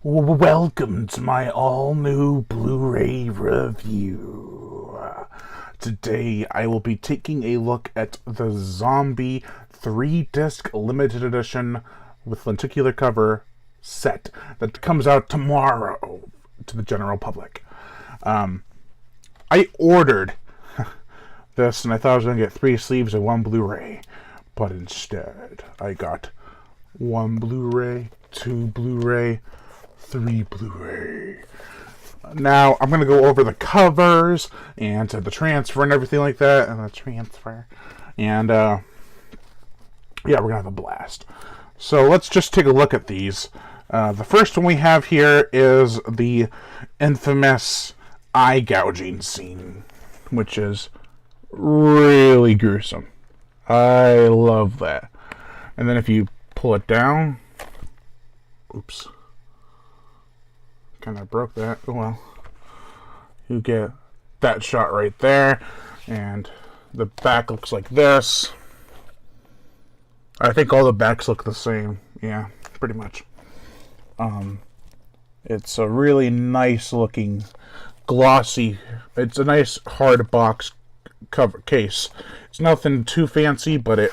Welcome to my all-new Blu-ray review. Today I will be taking a look at the Zombie 3-disc limited edition with lenticular cover set that comes out tomorrow to the general public. I ordered this and I thought I was going to get 3 sleeves and 1 Blu-ray, but instead I got 1 Blu-ray, 2 Blu-ray, 3 Blu-ray. Now, I'm going to go over the covers and the transfer and everything like that. And yeah, we're going to have a blast. So let's just take a look at these. The first one we have here is the infamous eye gouging scene, which is really gruesome. I love that. And then if you pull it down... Oops. Kind of broke that. Oh well. You get that shot right there, and the back looks like this. I think all the backs look the same. Yeah, pretty much. It's a really nice looking, glossy. It's a nice hard box cover case. It's nothing too fancy, but it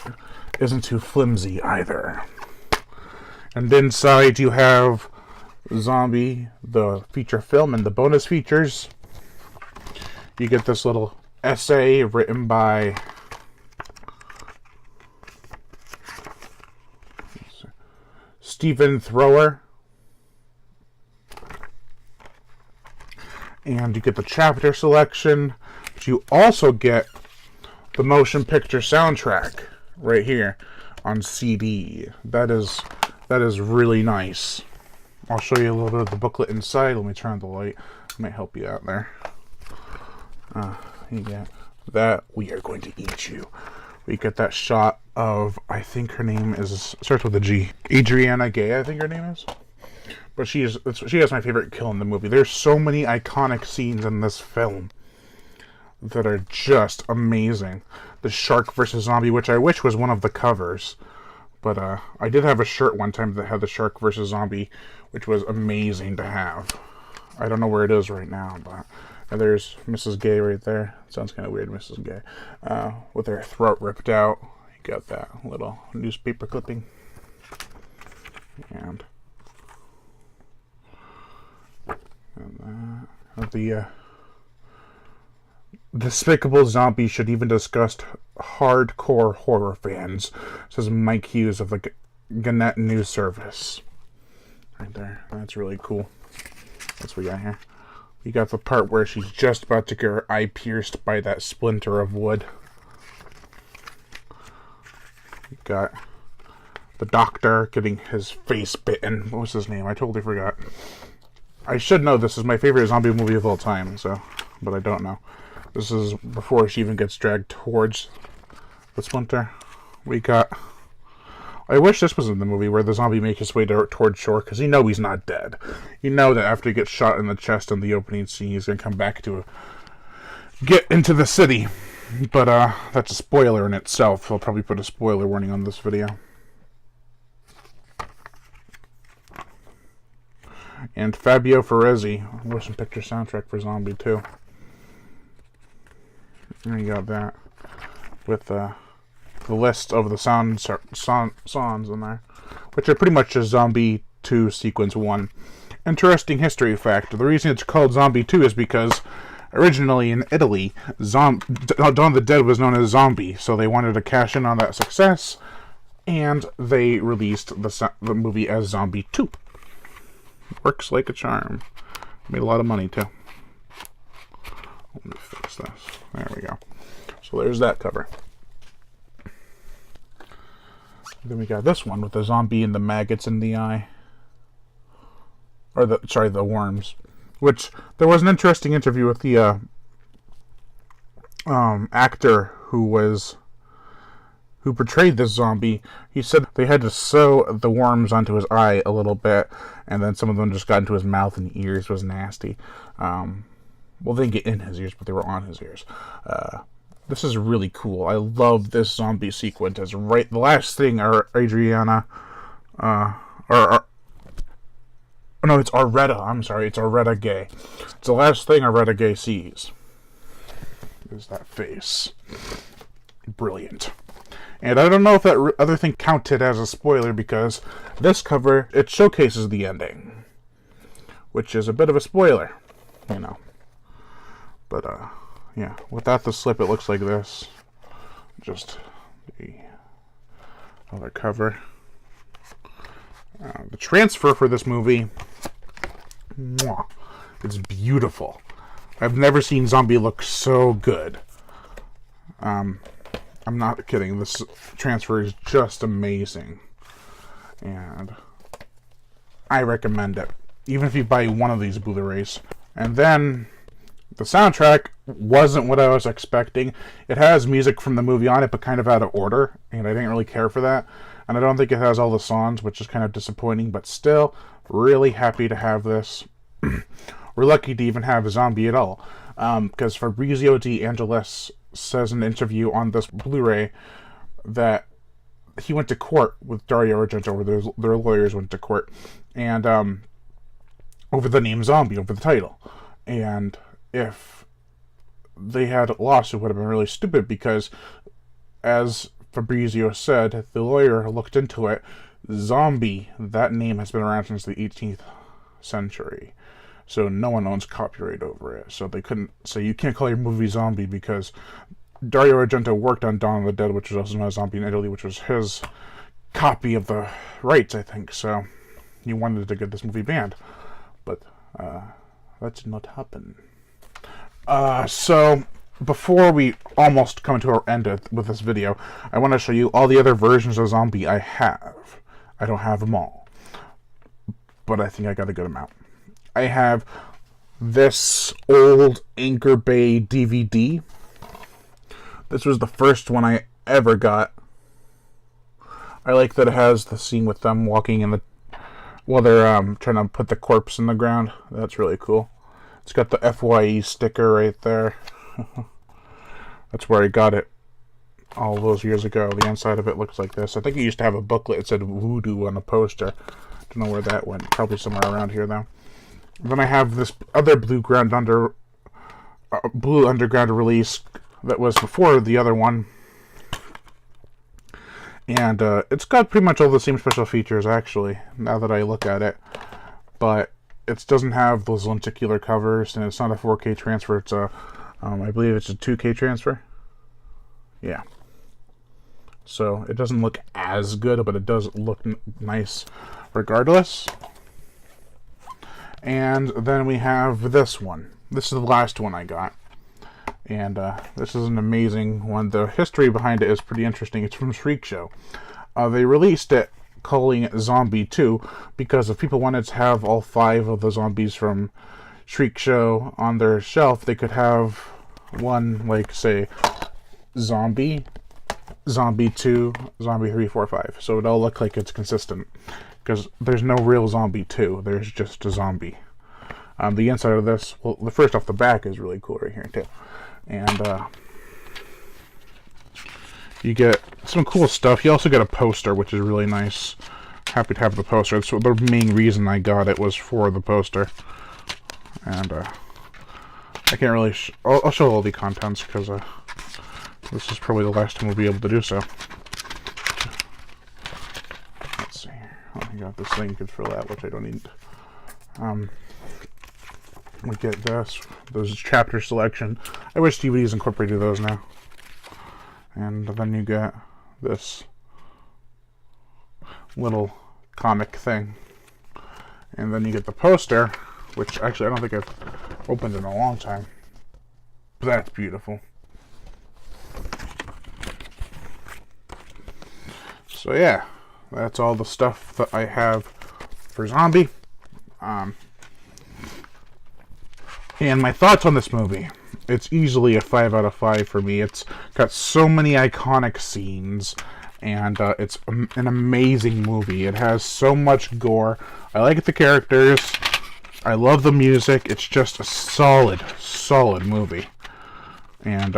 isn't too flimsy either. And inside you have Zombie, the feature film, and the bonus features. You get this little essay written by Stephen Thrower. And you get the chapter selection, but you also get the motion picture soundtrack right here on CD. That is really nice. I'll show you a little bit of the booklet inside. Let me turn on the light. It might help you out there. You get that. We are going to eat you. We get that shot of, I think her name starts with a G. Adriana Gay, I think her name is. But she has my favorite kill in the movie. There's so many iconic scenes in this film that are just amazing. The shark versus zombie, which I wish was one of the covers. But I did have a shirt one time that had the shark versus zombie, which was amazing to have. I don't know where it is right now, but there's Mrs. Gay right there. Sounds kind of weird, Mrs. Gay. With her throat ripped out. You got that little newspaper clipping. And the Despicable Zombie should even disgust hardcore horror fans, says Mike Hughes of the Gannett News Service. Right there. That's really cool. That's what we got here. We got the part where she's just about to get her eye pierced by that splinter of wood. We got the doctor getting his face bitten. What was his name? I totally forgot. I should know this is my favorite zombie movie of all time, but I don't know. This is before she even gets dragged towards the splinter. We got... I wish this was in the movie where the zombie makes his way towards shore, because you know he's not dead. You know that after he gets shot in the chest in the opening scene, he's going to come back to get into the city. But that's a spoiler in itself. I'll probably put a spoiler warning on this video. And Fabio Ferrezzi, motion picture soundtrack for Zombie 2. And you got that with the list of the songs in there, which are pretty much just Zombie 2 Sequence 1. Interesting history fact. The reason it's called Zombie 2 is because originally in Italy, Dawn of the Dead was known as Zombie, so they wanted to cash in on that success, and they released the movie as Zombie 2. Works like a charm. Made a lot of money, too. Let me fix this. There we go. So there's that cover. Then we got this one with the zombie and the maggots in the eye. Or the worms. Which, there was an interesting interview with the actor who portrayed this zombie. He said they had to sew the worms onto his eye a little bit, and then some of them just got into his mouth and ears. It was nasty. Well, they didn't get in his ears, but they were on his ears. This is really cool. I love this zombie sequence. It's right, the last thing Adriana, or Oh, no, it's Aretta. I'm sorry, it's Aretta Gay. It's the last thing Aretta Gay sees. Is that face. Brilliant. And I don't know if that other thing counted as a spoiler, because this cover, it showcases the ending. Which is a bit of a spoiler, you know. But, yeah. Without the slip, it looks like this. Just the other cover. The transfer for this movie, mwah, it's beautiful. I've never seen Zombie look so good. I'm not kidding. This transfer is just amazing. And I recommend it. Even if you buy one of these Blu-rays. And then the soundtrack wasn't what I was expecting. It has music from the movie on it, but kind of out of order. And I didn't really care for that. And I don't think it has all the songs, which is kind of disappointing. But still, really happy to have this. We're lucky to even have a Zombie at all. Because Fabrizio De Angelis says in an interview on this Blu-ray that he went to court with Dario Argento, where their lawyers went to court, and over the name Zombie, over the title. And if they had lost, it would have been really stupid, because, as Fabrizio said, the lawyer looked into it. Zombie, that name has been around since the 18th century. So no one owns copyright over it. So they couldn't say, you can't call your movie Zombie, because Dario Argento worked on Dawn of the Dead, which was also known as Zombie in Italy, which was his copy of the rights, I think. So he wanted to get this movie banned. But that did not happen. So before we almost come to our end with this video, I want to show you all the other versions of Zombie I have. I don't have them all, but I think I got a good amount. I have this old Anchor Bay DVD. This was the first one I ever got. I like that it has the scene with them walking in the... while they're trying to put the corpse in the ground. That's really cool. It's got the FYE sticker right there. That's where I got it all those years ago. The inside of it looks like this. I think it used to have a booklet. It said Voodoo on the poster. Don't know where that went. Probably somewhere around here, though. Then I have this other Blue Underground release that was before the other one. And it's got pretty much all the same special features, actually, now that I look at it. But it doesn't have those lenticular covers, and it's not a 4K transfer. It's a, I believe it's a 2K transfer. Yeah. So it doesn't look as good, but it does look nice regardless. And then we have this one. This is the last one I got. And this is an amazing one. The history behind it is pretty interesting. It's from Shriek Show. They released it calling it Zombie 2 because if people wanted to have all 5 of the zombies from Shriek Show on their shelf, they could have one, like, say, Zombie, Zombie 2, Zombie 3, 4, 5. So it all look like it's consistent. Because there's no real Zombie 2. There's just a zombie. The inside of this, well, the first off the back is really cool right here, too. And, you get some cool stuff. You also get a poster, which is really nice. Happy to have the poster. That's the main reason I got it, was for the poster. And, I can't really... I'll show all the contents, because, this is probably the last time we'll be able to do so. Let's see. Oh, I got this thing you could fill out, which I don't need. We get this. Those chapter selection. I wish DVDs incorporated those now. And then you get this little comic thing. And then you get the poster, which actually I don't think I've opened in a long time. But that's beautiful. So yeah, that's all the stuff that I have for Zombie. And my thoughts on this movie. It's easily a 5 out of 5 for me. It's got so many iconic scenes, and it's an amazing movie. It has so much gore. I like the characters. I love the music. It's just a solid movie. And,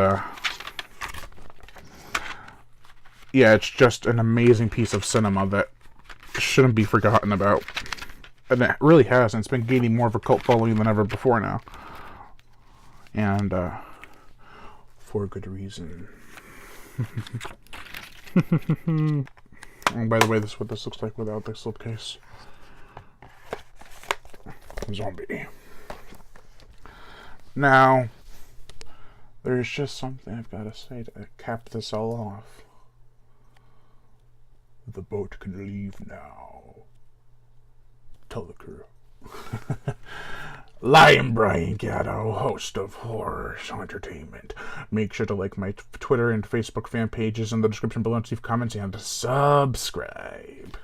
yeah, it's just an amazing piece of cinema that shouldn't be forgotten about. And it really has, and it's been gaining more of a cult following than ever before now. And, for good reason. And by the way, this is what this looks like without the slipcase. Zombie. Now, there's just something I've got to say to cap this all off. The boat can leave now. Tell the crew. I am Brian Gatto, host of Horror Entertainment. Make sure to like my Twitter and Facebook fan pages in the description below and leave comments and subscribe.